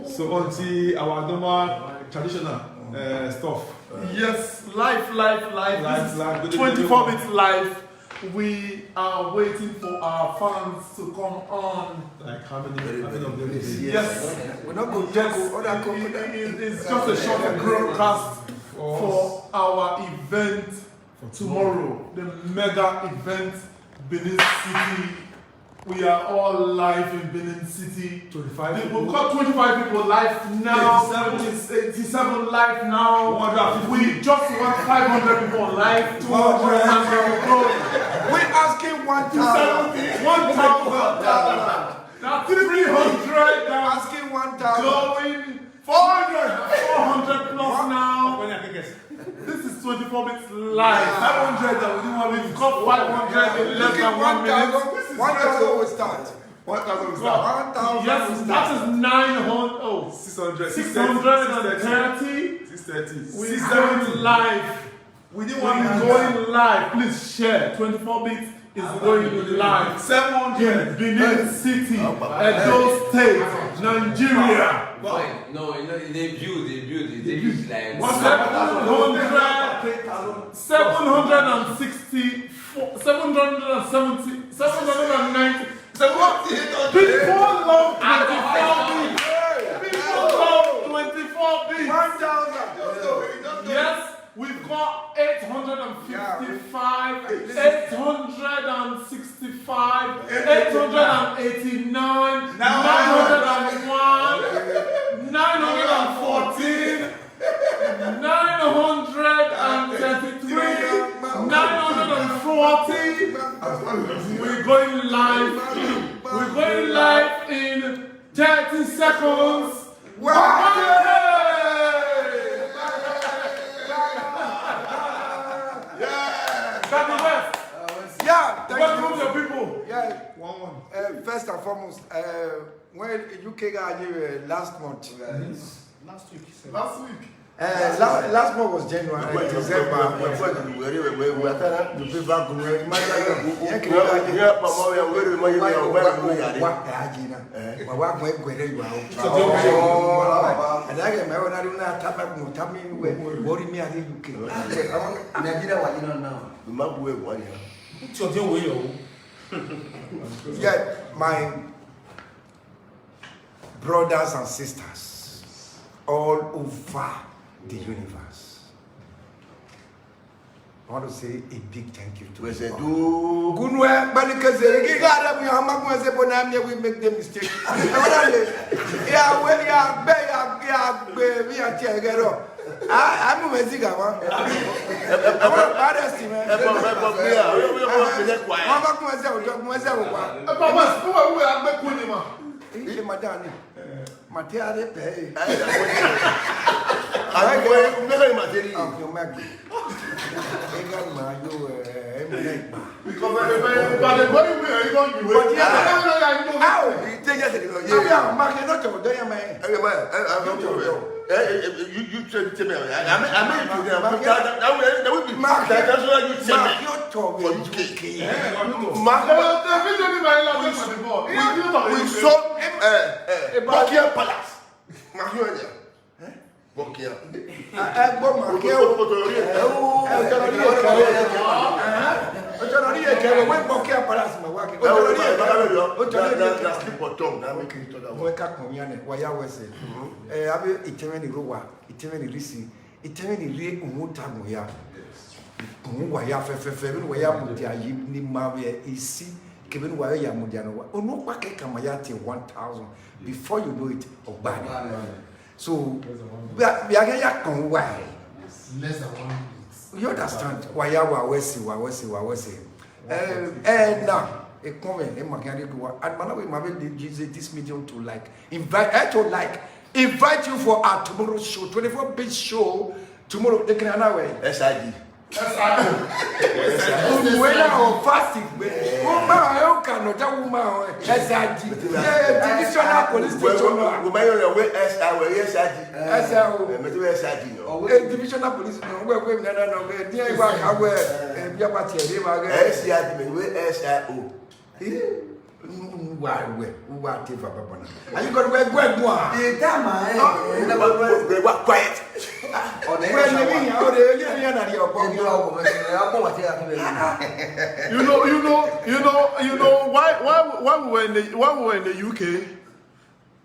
So until our normal traditional stuff. Yes, live. 24 minutes live. We are waiting for our fans to come on. Like how many of them is it? Yes. We're not going to It's just a short broadcast for our event tomorrow. The mega event, Benin City. We are all live in Benin City. 25 We've got 25 people live now. 87 live now. We just want 500 people live. 200 We're asking 1,000. 1,000. Now 300. Now Asking 1,000. going 400 plus now. This is 24 minutes live. 500. We've got 500 in less than 1 minute. 1,000 will start. 1,000 will start. 1,000 Yes, will start. that is 900. Oh, 600. 630. 630. We're going live. We didn't We're want going live. Please share. 24 bits is going live. 700. Benin City, Edo State, Nigeria. No, they build like 760, 770, 790. People love 24 beats. People love 24 beats. 1,000. Yes, we've got 855, 865, 889, 901, 914, 933, 940. We're going live. We're going live in 30 seconds. Yeah, thank Welcome you. your people. Yeah. One. First and foremost, when UK got here last month. Last week. Last month was January, December. Yeah, my brothers and sisters all over the universe. I want to say a big thank you to you. Gunwe, Banikazeri, Gigada, we make the mistake. Yeah, well, yeah, I'm a Mexican. I'm a baddest man. You tell me, I we saw Buckingham Palace. Given why you are Mudiano, or no Pake Kamayati 1,000 before you know it, Obani. So, we are going why? Less than 1 minute. You understand? Why you are Wesi. And now, a comment, a mechanic, and Manawi did use this medium to invite you for our tomorrow's show, 24-bit show, tomorrow, the Granaway. SID. When I'm fasting, woman, cannot tell woman, SID. Divisional police station. Divisional police. Why? Take for Papa. Are you going to wear one? Quiet. You know why we were in the UK,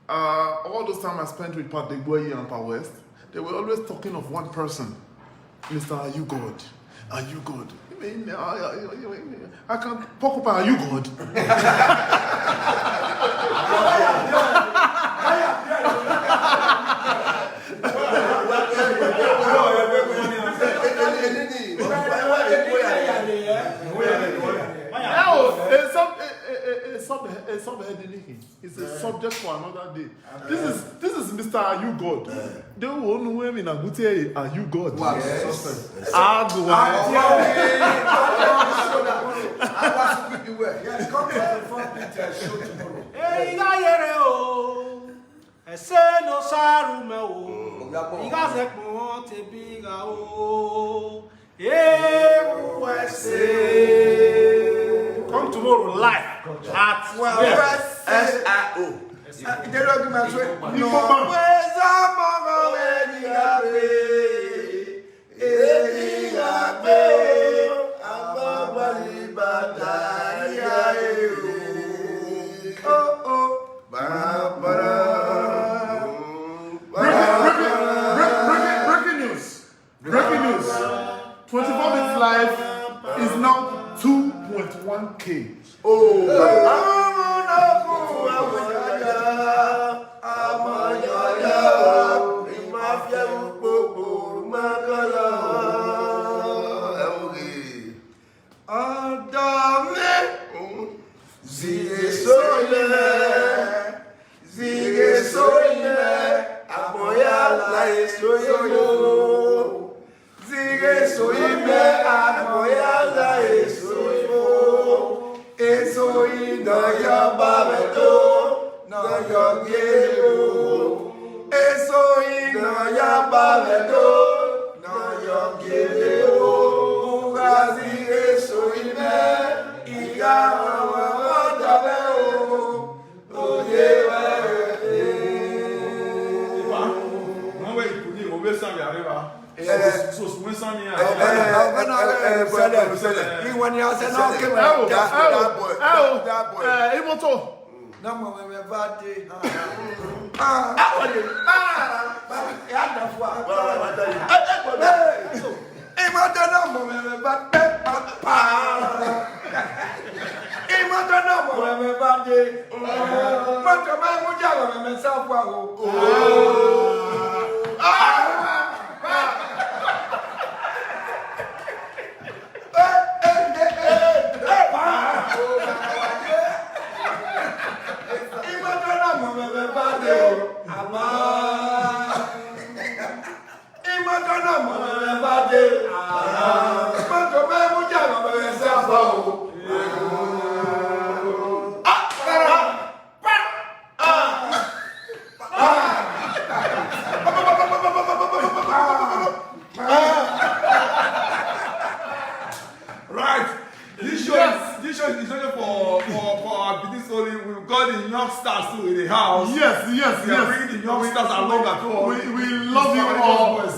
all those time I spent with Pat Degbueyi and Pat West, they were always talking of one person. Mr. Are you God? Are you God? I can't talk about are you God? It's a subject for another day. This is Mr. Are you God? They won't know him in a good day. Are you God? Come tomorrow live at SIO. Breaking news. 24 Bits Live is now 2.1K.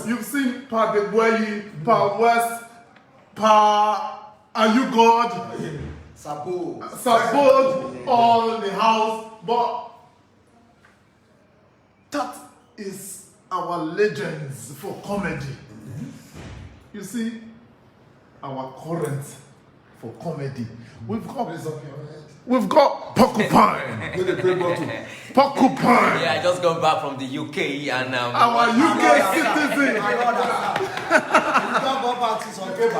You've seen Pa Degbueyi, Pa West, Pa Are You God? Support all in the house, but that is our legends for comedy. You see, our current for comedy. We've got Porcupine. Porcupine. Yeah, I just got back from the UK and our UK citizen.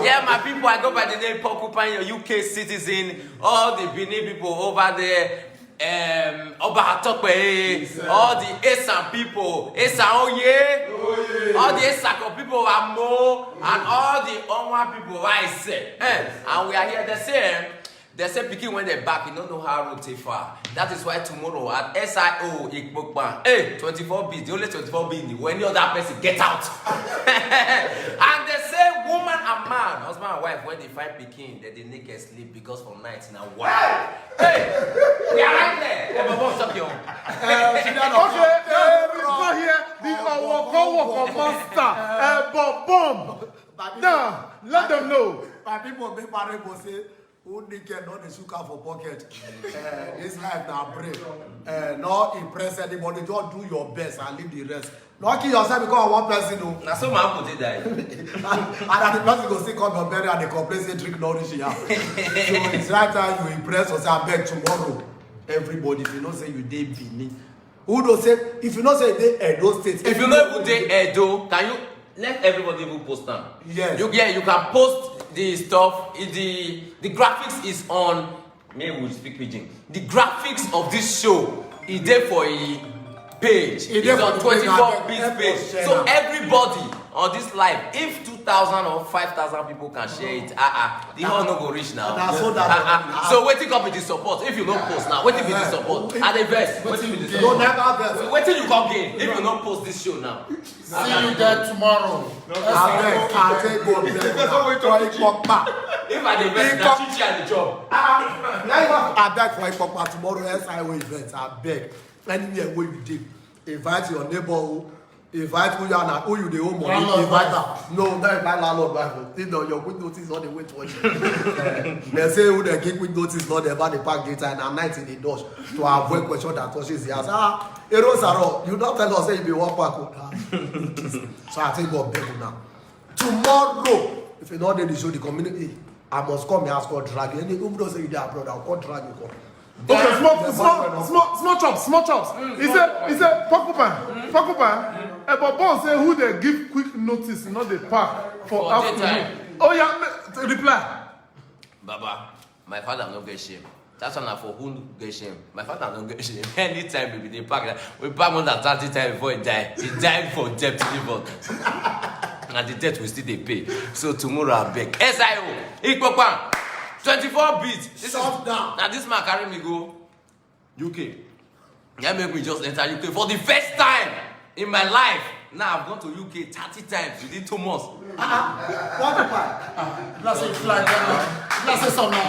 Yeah, my people, I go by the name Porcupine, your UK citizen. All the Benin people over there. Oba Atokwe, all the Esan people, Esan Oye, all the Esako people are more, and all the Onwa people I say. And we are here, they say picking when they're back, you don't know how to take far. That is why tomorrow at SIO, 24 bits, the only 24 bits, when the other person get out. And they say woman and man, husband and wife, when they find pikin, that they naked sleep because for night now. Wow. Hey, we are right there. Okay, we go here. The Owoko master. Bomb. Now, let them know. My people be parable say, who naked not the sugar for pocket. This life now brave. Not impress anybody. Just do your best and leave the rest. Not kill yourself because one person know. now so my uncle did die. And the person go still come your belly and they complain say drink nourish ya. So it's right time you impress us and beg tomorrow. Everybody, if you know say you dey Benin. Who don't say if you know say they Edo State. If you know who they Edo, can you let everybody even post them? Yes. You can post the stuff. The graphics is on. Maybe we'll speak pidgin. The graphics of this show is there for a page. It's on 24 bits page. So everybody on this live, if 2,000 or 5,000 people can share it, the whole no go reach now. So waiting up with the support. If you don't post now, waiting with the support. At the best, waiting with the support. Waiting you come gain. If you don't post this show now. See you there tomorrow. If I the best, that's Chichi and the job. I beg for Ipokpa tomorrow, SIO event. I beg. Anywhere where you dig. Invite your neighbor. Invite who you are now. Who you the home money. Invite her. No, not invite landlord Bible. Your quick notice not the way to watch. They say who they give quick notice not about the park data and I'm night in the doors to avoid question that touches the house. Eros are all. You don't tell us say you be one park. So I think God beg you now. Tomorrow, if you know the show the community, I must come and ask God drag you. Any who don't say you there abroad, I'll come drag you. Come. Okay, small chops. He said, Porcupine. But Bon say who they give quick notice, not the park for afternoon. Oh yeah, reply. Baba, my father no get shame. That's one for who get shame. My father no get shame. Anytime we be the park, we park more than 30 times before he die. He died for debt to and the debt we still they pay. So tomorrow I beg. SIO, Ikpopan. 24 beats. This Shut down. Now this man carry me go UK. Yeah, make me just enter UK for the first time in my life. Now I've gone to UK 30 times within 2 months. Let's say fly. Let's say something.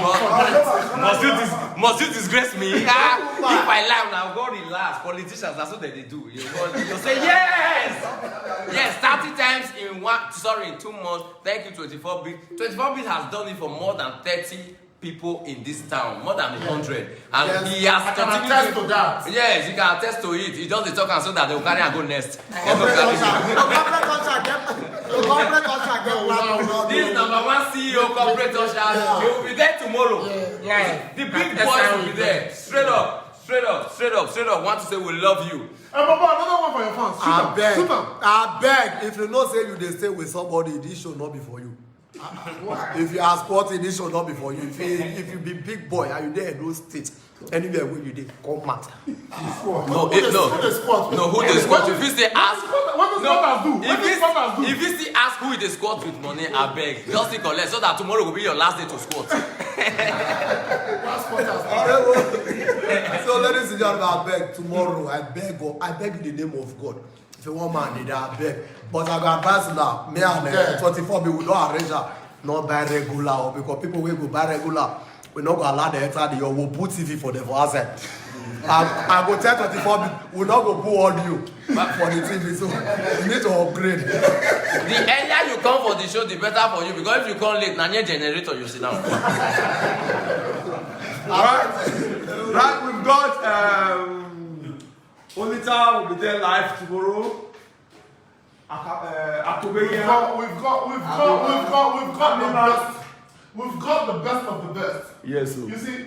Must you disgrace me? If I lie, now go relax. Politicians, that's what they do. You say yes. Yes, 30 times in 2 months. Thank you, 24 bit. 24 bit has done it for more than 30 people in this town, more than 100, and yes, he has continued attest to that. Yes, you can attest to it. He just the talk and so that they will carry and go next. This number 1 CEO corporate usher, he will be there tomorrow. Yeah. The big boys will be there. Straight up. Want to say we love you. Baba, another one for your fans. I beg. If you know say you they stay with somebody, this should not be for you. If you are sporting, this should not be for you. If you be big boy and you there in those states, anywhere where you did, come matter. Who the squad? If you say ask, if you still ask who the squad with money, I beg, just think collect so that tomorrow will be your last day to squat. So ladies and gentlemen, I beg tomorrow. I beg in the name of God. If you want man, I beg. But I got advance now. Me and 24 people will not arrange her, not buy regular, because people will go buy regular. We not go allow the enter the will put TV for them for outside. I go tell 24 people, we not go put audio for the TV. So you need to upgrade. The earlier you come for the show, the better for you. Because if you come late, now your generator you sit down. Right, we've got Olita will be there live tomorrow. We've got the best of the best. Yes, sir. You see,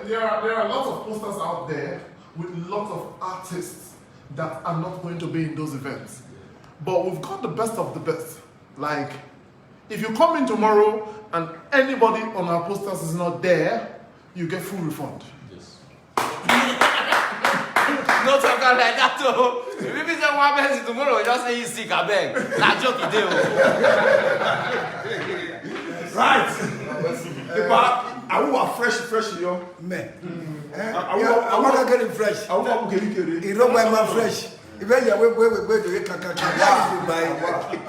there are lots of posters out there with lots of artists that are not going to be in those events. But we've got the best of the best. Like, if you come in tomorrow and anybody on our posters is not there, you get full refund. Yes. No talk like that though. If you say one person tomorrow, just say he's sick, I beg. That joke you do. Right. I will fresh, yo. Man. I want to get it fresh. I want to get it. You know why I'm fresh? Even you we do it kaka.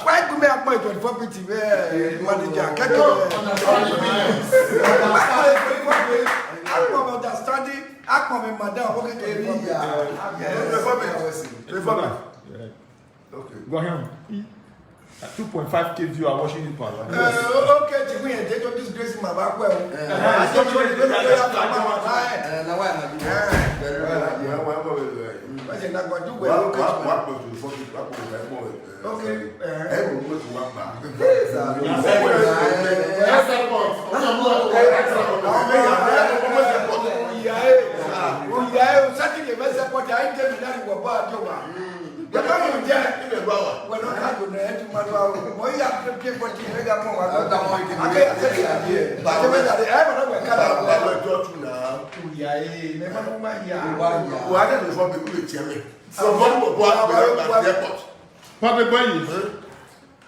Why come me appoint 24 PT manager? I'm understanding. I'm madam working Okay. Go ahead. 2.5K view are watching it. Okay, to me, they don't disgrace my back well. I don't know if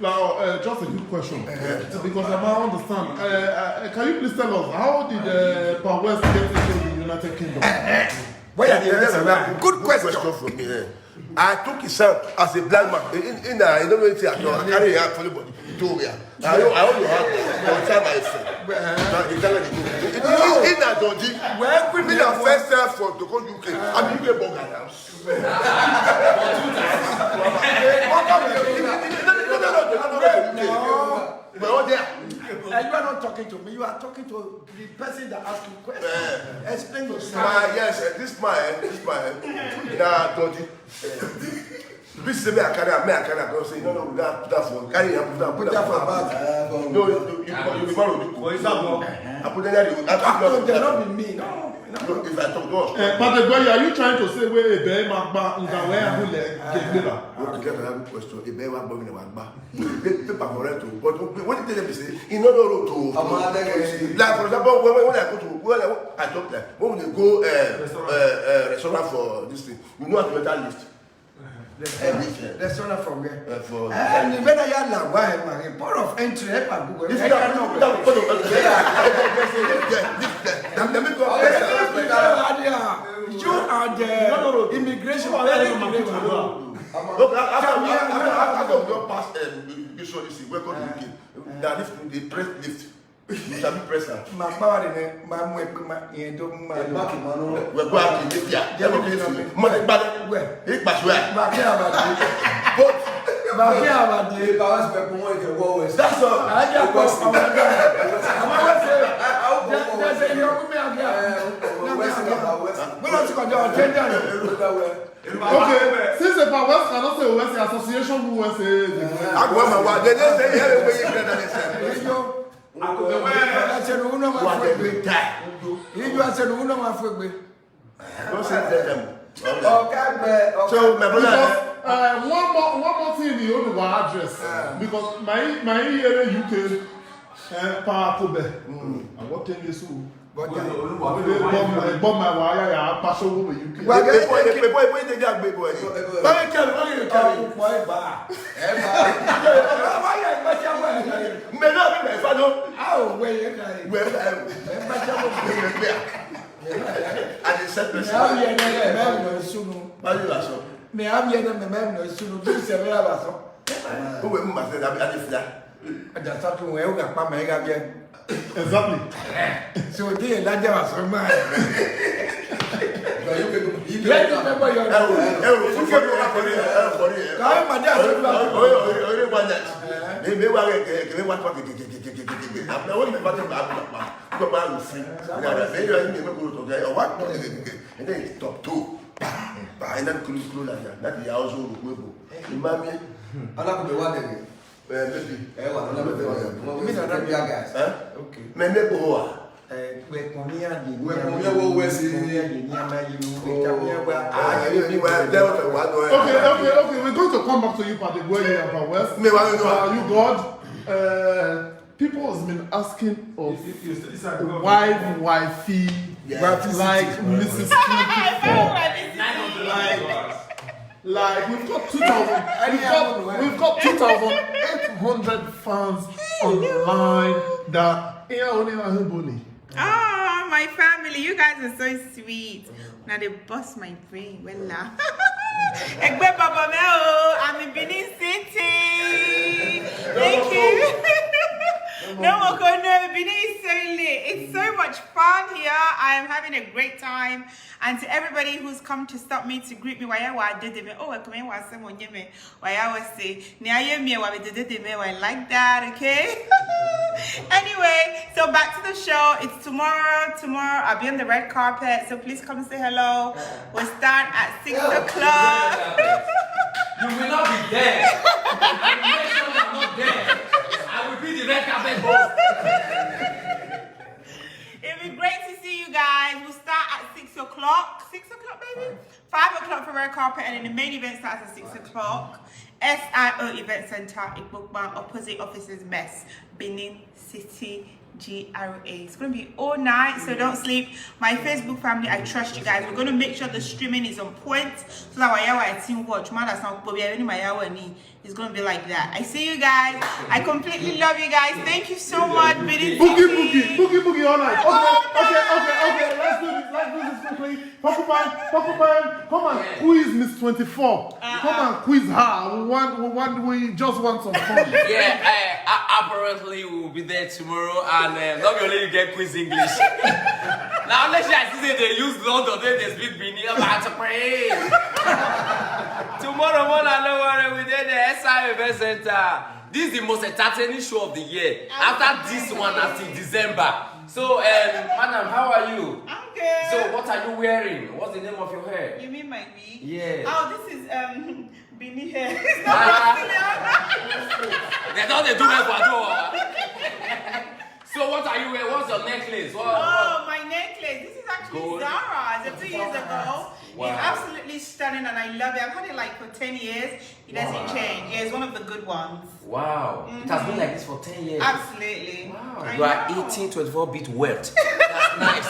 Now, just a quick question, because I don't understand. Can you please tell us, how did Power West get into the United Kingdom? Good question from me. I took his son as a blind man. I don't know anything at all. I carry him out for anybody. He told me. I only have time myself. In that dodgy, me the first time for to come to UK. I'm even a bugger now. You are not talking to me, you are talking to the person that asked you questions. Explain yourself. Yes, this man, now dodgy. This is me. I can't say no. That's one. Carry him. Put that for back. No, you borrow. For example, I put that. They're not with me. No. If I talk God. But are you trying to say where a bear magba nga where who get better? You get another question. A bear magba in magba. Paper for it too. But what did they say? In no road to. Like for example, when I go to I talk there. When we go restaurant for this thing, you know how to better lift. Restaurant from where? For and when I had like why port of entry help and Google. if you don't put You are the immigration. Look, after your past issue, you see, welcome to UK. That lift, they press lift. You shall be present. My power in my We're back in India. Money back. It was where. That's all. I got Okay, since the Power West cannot say West Association who was I go my wife. They say here we go. I said, "Who know my friend? You are saying, who know my friend?" Don't say them. Okay, So my brother. One more thing you know about address because my area UK power to be. And what can you do? Bomb my wire, I pass over UK. Exactly. So they like them as a man. Let me remember your top two. And then cool like that. That is also Webo. Imami. Maybe. Okay. Okay, we're going to come back to you, Degbueyi and Power West. You God, people has been asking of wifey, like Mrs. Like we've got 2,000, we've got 2,800 fans online that oh, my family, you guys are so sweet. Now they bust my brain. Well, Egbe Baba Benin is so lit. It's so much fun here. I am having a great time. And to everybody who's come to stop me to greet me, I like that, okay? Anyway, so back to the show. It's tomorrow. Tomorrow I'll be on the red carpet, so please come say hello. We'll start at 6 o'clock. You will not be there. I will make sure I'm not there. I will be the red carpet host. It'll be great to see you guys. We'll start at 6 o'clock. 6 o'clock, baby? 5 o'clock for red carpet, and then the main event starts at 6 o'clock. SIO Event Center, Ikbokban, opposite Officers Mess, Benin City, GRA. It's going to be all night, so don't sleep. My Facebook family, I trust you guys. We're going to make sure the streaming is on point, so that I team watch. It's going to be like that. I see you guys. I completely love you guys. Thank you so much. Boogie all night. Okay. Let's do this quickly. Porcupine, come and quiz Miss 24. Come and quiz her. We just want some fun. Yeah, apparently we will be there tomorrow, and not only you get quiz English. Now, unless I see they use London, they speak Benin, I'm about to pray. Tomorrow morning, no worry, we did the SI Event Center. This is the most entertaining show of the year. After this one, until December. So, madam, how are you? I'm good. So, what are you wearing? What's the name of your hair? You mean my wig? Yeah. Oh, this is Beanie hair. It's not They don't do that. So, what are you wearing? What's your necklace? my necklace. This is actually Gold. Zara. It's 2 years ago. Wow. It's absolutely stunning, and I love it. I've had it like for 10 years. It doesn't change. Yeah, it's one of the good ones. Wow. It has been like this for 10 years. Absolutely. Wow. You are 1824-bit wealth. That's nice.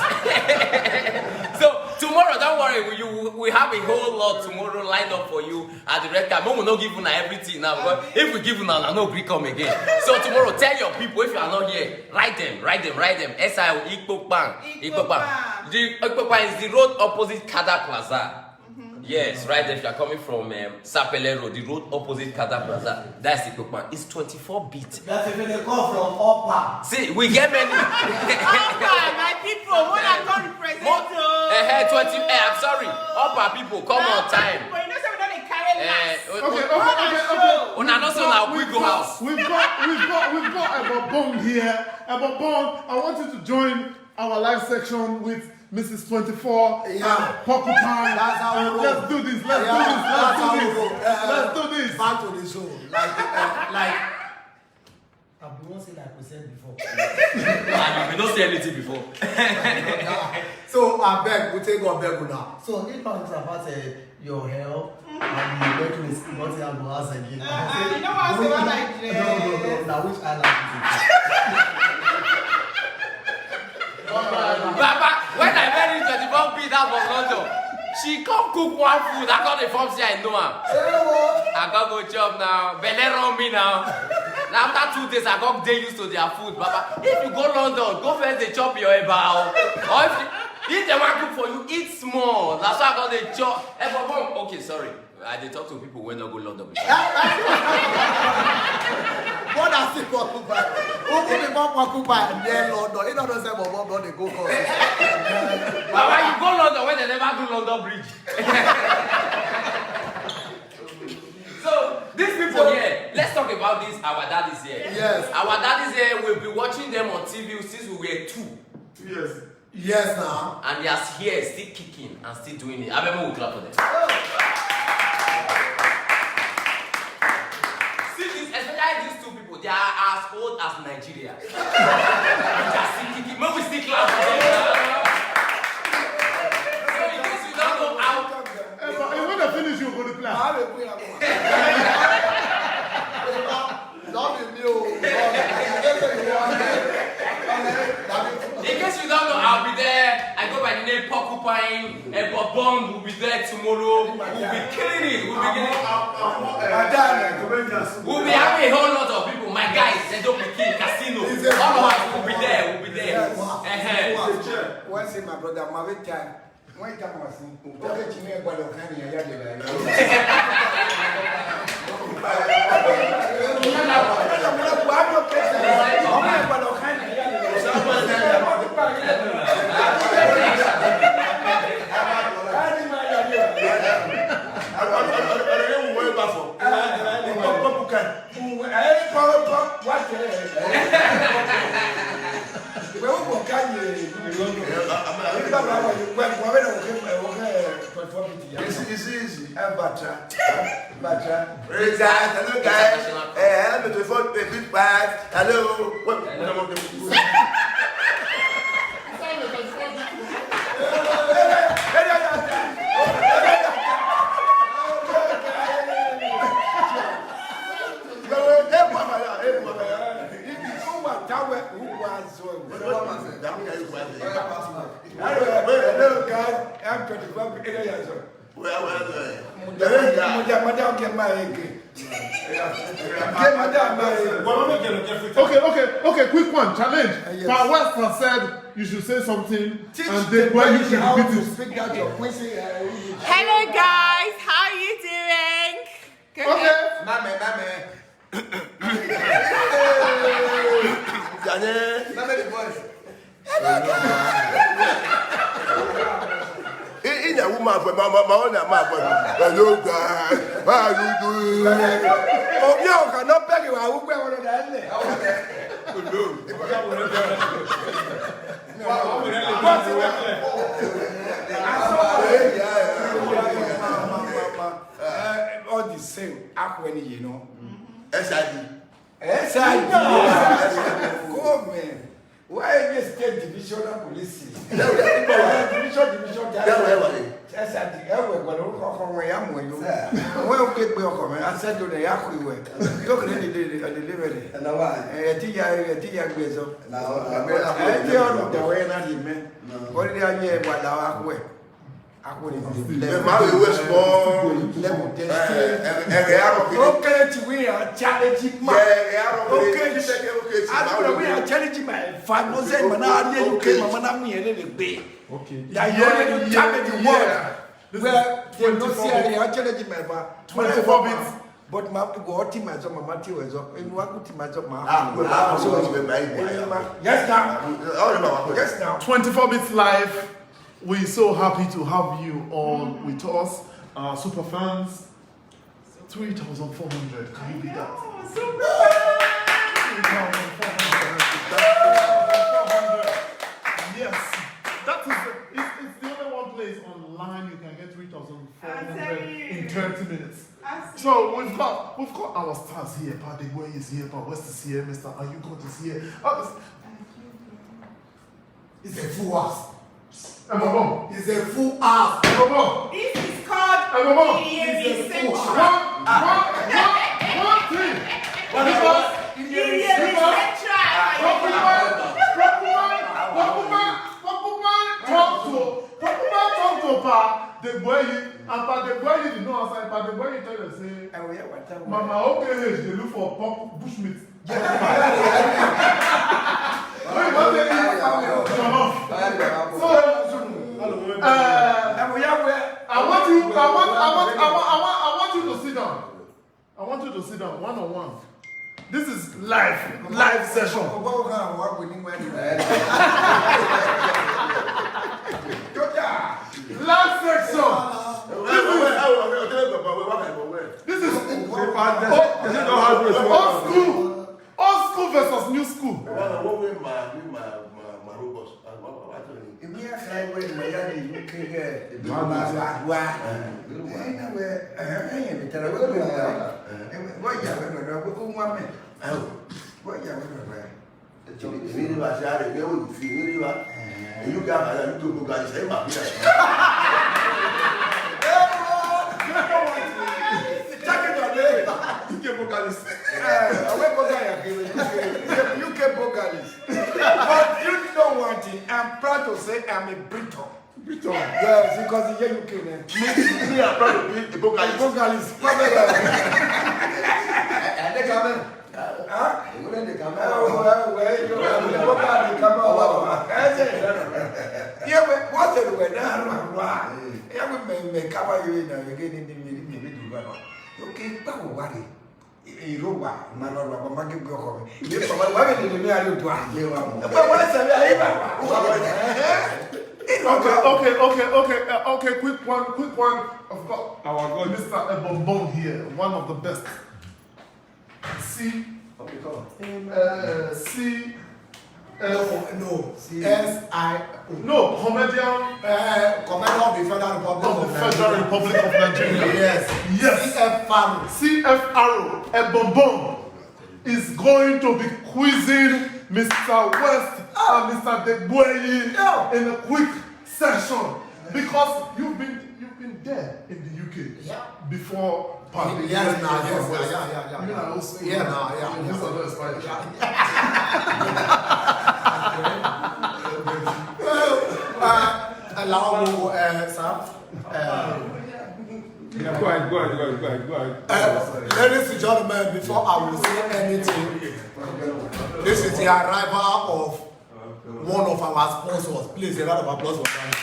So tomorrow, don't worry, we have a whole lot tomorrow lined up for you at the red carpet. Mom will not give you everything now. But if we give you now, no will come again. So tomorrow, tell your people if you are not here, write them. SIO Ikbokban. The Ikbokban is the road opposite Kada Plaza. Yes, right there. If you are coming from Sapele Road, the road opposite Kada Plaza, that's the Ikbokban. It's 24-bit. That's if they come from Upper. See, we get many. My people, when I come to present, 20. I'm sorry. Upper people, come on time. But you know, so we don't carry last. Okay. Una no say na we go house. We've got a Bobong here. A Bobong, I want you to join our live section with Mrs. 24, Porcupine. That's how we roll. Let's do this. Let's do this. Back to the show. I've been saying like we said before. And we don't say anything before. So I beg, we take our beg now. So if I'm about your help and the necklace, what you have to ask again. You know what I say what I did? No. Now which I like Baba, when I married 24 that was London, she come cook one food. I got the form say I know her. I got go job now. Belle on me now. Now after 2 days, I got day used to their food. Baba, if you go London, go first they chop your eba. Or if they want cook for you, eat small. That's why I got the chop. Okay, sorry. I did talk to people when I go London before. What does it Porcupine? Who be Porcupine near London? You don't say Bobo they go cause. Baba, you go London when they never do London Bridge. So these people here, let's talk about this. Our daddies here. Yes. Our daddies here. We'll be watching them on TV since we were 2. Yes. Yes, now. And they are here, still kicking and still doing it. I remember we clap for them. Especially these 2 people, they are as old as Nigeria. They are still kicking. Maybe we still clap for them. So in case you don't know how. When they finish, you're going to play. I will play. Not with you. In case you don't know, I'll be there. I go by the name Porcupine. And Bobong will be there tomorrow. We'll be killing it. We'll be killing it. We'll be having a whole lot of people. My guys, they don't be killing casino. All of us will be there. We'll be there. Once in my brother, my big time. When you come was okay to me about your kind of Batra. Hey guys, hello guys. Hello, the phone, big bag. Hello. Hello guys, I'm 25 years old. Okay, quick one, challenge. Yes. But West has said you should say something Teach and the then where you boys should how repeat to it. speak that your Quincy. Hello guys, how are you doing? Go Okay. ahead. In a woman, my own hello guys, how are you doing? Oh, you cannot beg you. I will go on all the same, Aquani, you know. SID. SID. Go, man. Why is this state divisional police? Division. SID. We're going to go from where I'm going. Well, get me a I said to the Yaki way. Look at the delivery. And why? A tia Grizzle. Now, I tell the way not him, man. What did I hear what I way? The man was born. Okay, we are challenging my. Okay, I don't know. We are challenging my family. You came, Mamma, me a little bit. Okay. Yeah, you challenge the world. Where they don't see I challenging my 24 bits. But my go team as my Matthew was up, and what team as up my. Yes, now. Yes, now. 24 bits live. We're so happy to have you on with us, super fans. 3,400. Can you beat that? Oh, super. 3,400. Yes, that is. It's the only one place online you can get 3,400 in 30 minutes. So we've got our stars here. Pa Degbueyi is here. Pa West is here. Mr. Ayukot is here. It's a full house. It's a full ass. This is called Idiot Central. One thing. Because Idiot talk to Pa Degbueyi, and Pa Degbueyi did not answer. Pa Degbueyi tell us say, Mama, okay, they look for pork bushmeat. I want you to sit down. I want you to sit down one on one. This is live session. Live section. This is old school versus new school. UK vocalist. But you don't want it. I'm proud to say I'm a Briton. Yes, because you're UK man. Me, I'm proud to be a vocalist. Okay. Quick one. I've got our God, Mr. Bonbon here, one of the best. No. S-I-O. No, comedian Commander of the Federal Republic of the Federal Republic of Nigeria. Yes. Yes. CF CFRO Ebombom is going to be quizzing Mr. West and Mr. Degbueyi in a quick session because you've been there in the UK before. Yes, now. Allow me, sir. Go ahead. Ladies and gentlemen, before I will say anything, this is the arrival of one of our sponsors. Please, a round of applause for that.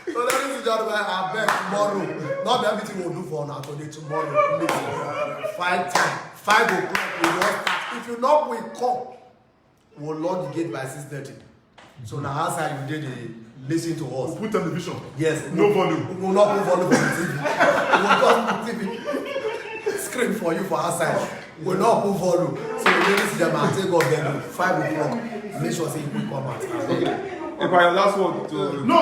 So ladies and gentlemen, I beg tomorrow. Not everything we'll do for now today. Tomorrow, please. 5 time. 5 o'clock we will start. If you know we come, we'll lock the gate by 6:30. So now as I did listen to us. We'll put television. Yes. No volume. We will not put volume for the TV. We will just put TV screen for you for outside. We will not put volume. So ladies and gentlemen, take off then 5 o'clock. Make sure say you come out. Okay. If I last word to No.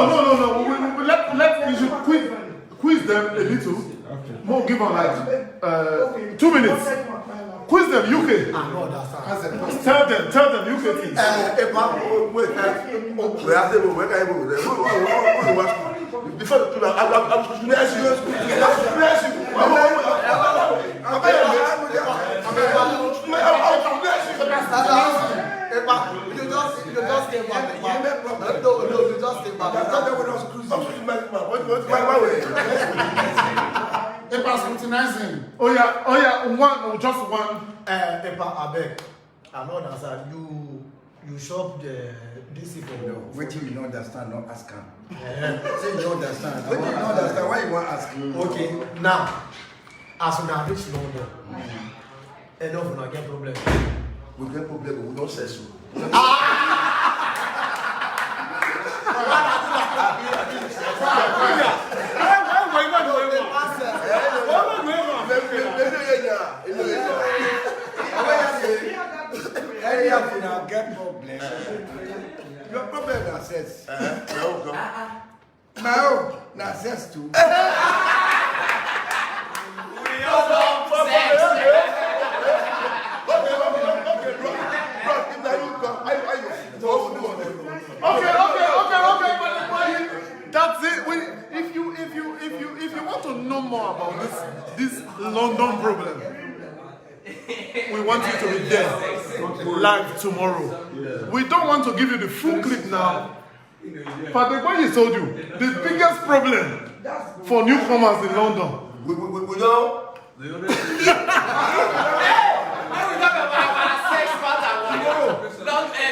We let you should quiz them a little. Okay. More give on like 2 minutes. Quiz them UK. I know that's Tell them UK things. Before the two, I'm bless you. You just came back. No, you just came back. Oh yeah, one, just one. Epa, abeg. I know that sir. You shop the DC for No, wait till you don't understand, not ask him. Say you don't understand. When you don't understand, why you want to ask him? Okay, now, as we are reach London, enough will not get problem. We get problem, we don't say so. Get problem. Your problem is access. My own access to. Okay. That's it. If you want to know more about this London problem, we want you to be there live tomorrow. We don't want to give you the full clip now. But the way he told you, the biggest problem for newcomers in London. We know.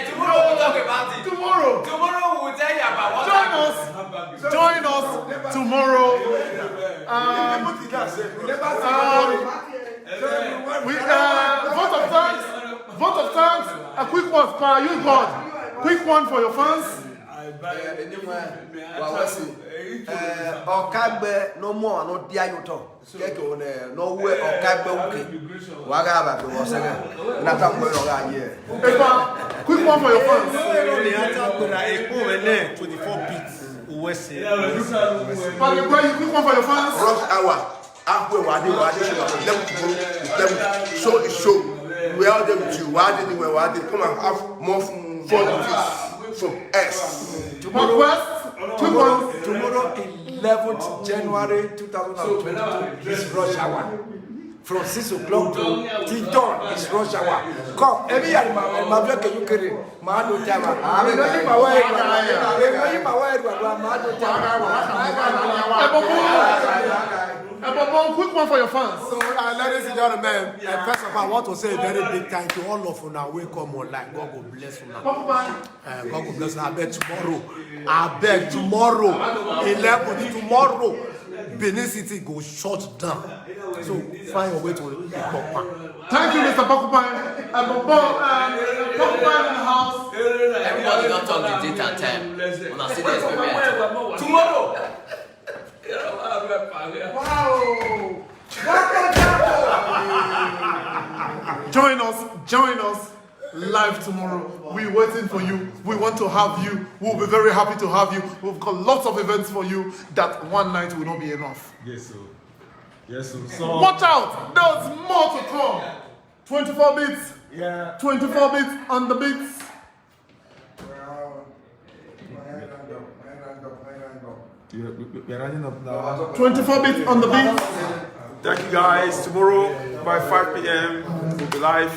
Tomorrow we'll talk about it. Tomorrow we'll tell you about what Join us tomorrow. Vote of thanks. A quick one, Spa. Use God. Quick one for your fans. Okagbe no more no dia yoto. Keke one no we okagbe uke. Waga ba ko osega. Na ta ko ro ga ye. Quick one for your fans. The answer to the 24 bits. USA. But the way you quick one for your fans. Rush hour. After wadi show the show. We are there with you. Wadi come and have more fun from us. Tomorrow, 11th January 2022 is rush hour. From 6 o'clock till dawn is rush hour. Come, every year, my block you carry. Man, no time. I'm going to my way. quick one for your fans. So, ladies and gentlemen, first of all, I want to say a very big thank you all of you now. We come online. God will bless you now. God will bless you. I beg tomorrow, 11 tomorrow, Benin City go shut down. So find your way to Pokpan. Thank you, Mr. Porcupine. Porcupine in the house. Everybody don't talk the date and time. When I see the experiment. Tomorrow. Join us live tomorrow. We're waiting for you. We want to have you. We'll be very happy to have you. We've got lots of events for you. That one night will not be enough. Yes, sir. Yes, sir. So, Watch out! There's more to come. 24 bits. yeah. 24 bits on the beats. 24 bits on the beats. Thank you guys. Tomorrow by 5 p.m. we'll be live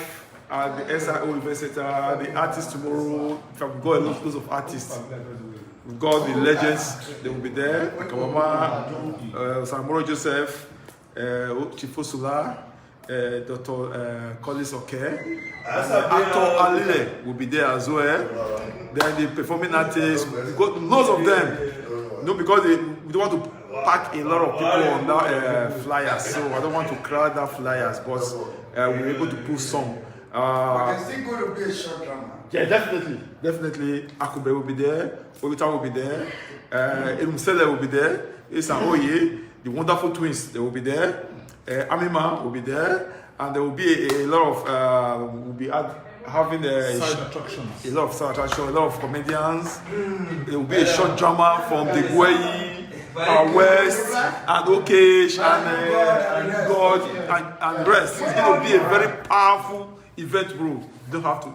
at the SIO Event Center. The artists tomorrow, we've got a lot of artists. We've got the legends, they will be there. Kamama, Samoro Joseph, Chifosula, Dr. Collins Oke, actor Alile will be there as well. Then the performing artists, we've got loads of them. No, because we don't want to pack a lot of people on that flyers, so I don't want to crowd that flyers, but we're able to pull some. It's still going to be a short drama. Yeah, definitely. Akube will be there, Obita will be there, Irumsele will be there, Isan Oye, the wonderful twins, they will be there, Amima will be there, and there will be a lot of, we'll be having a lot of side attraction, a lot of comedians. There will be a short drama from Degbueyi, West, and Okesh, and God, and the rest. It's going to be a very powerful event, bro. You don't have to.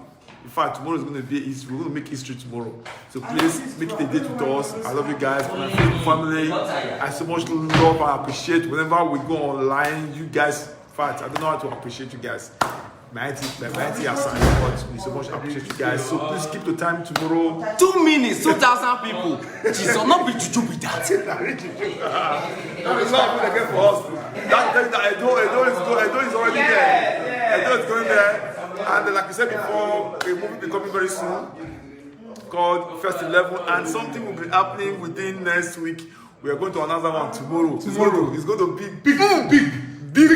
In fact, tomorrow is going to be history. We're going to make history tomorrow. So please make it a date with us. I love you guys, my family. I so much love and appreciate whenever we go online. You guys, in fact, I don't know how to appreciate you guys. My auntie assigned, but we so much appreciate you guys. So please keep the time tomorrow. 2 minutes, 2,000 people. Jesus, not be juju with that. That is not good again for us. That Edo is already there. Edo is going there. And like I said before, a movie will be coming very soon called First 11, and something will be happening within next week. We are going to announce that one tomorrow. It's going to be big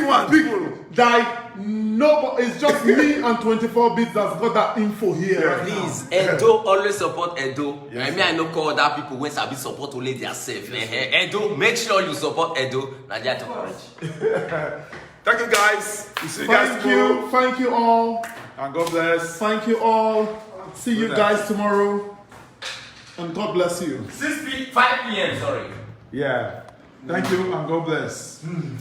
one. No, it's just me and 24 bits that's got that info here. Right Please, Edo always support Edo. Yes. I mean, I know call other people when Sabi support only themselves. Edo, make sure you support Edo. Nigeria to courage. Thank you guys. We'll see you guys tomorrow. Thank you all. And God bless. Thank you all. See you guys tomorrow. And God bless you. 5 p.m. Sorry. Yeah. Thank you and God bless.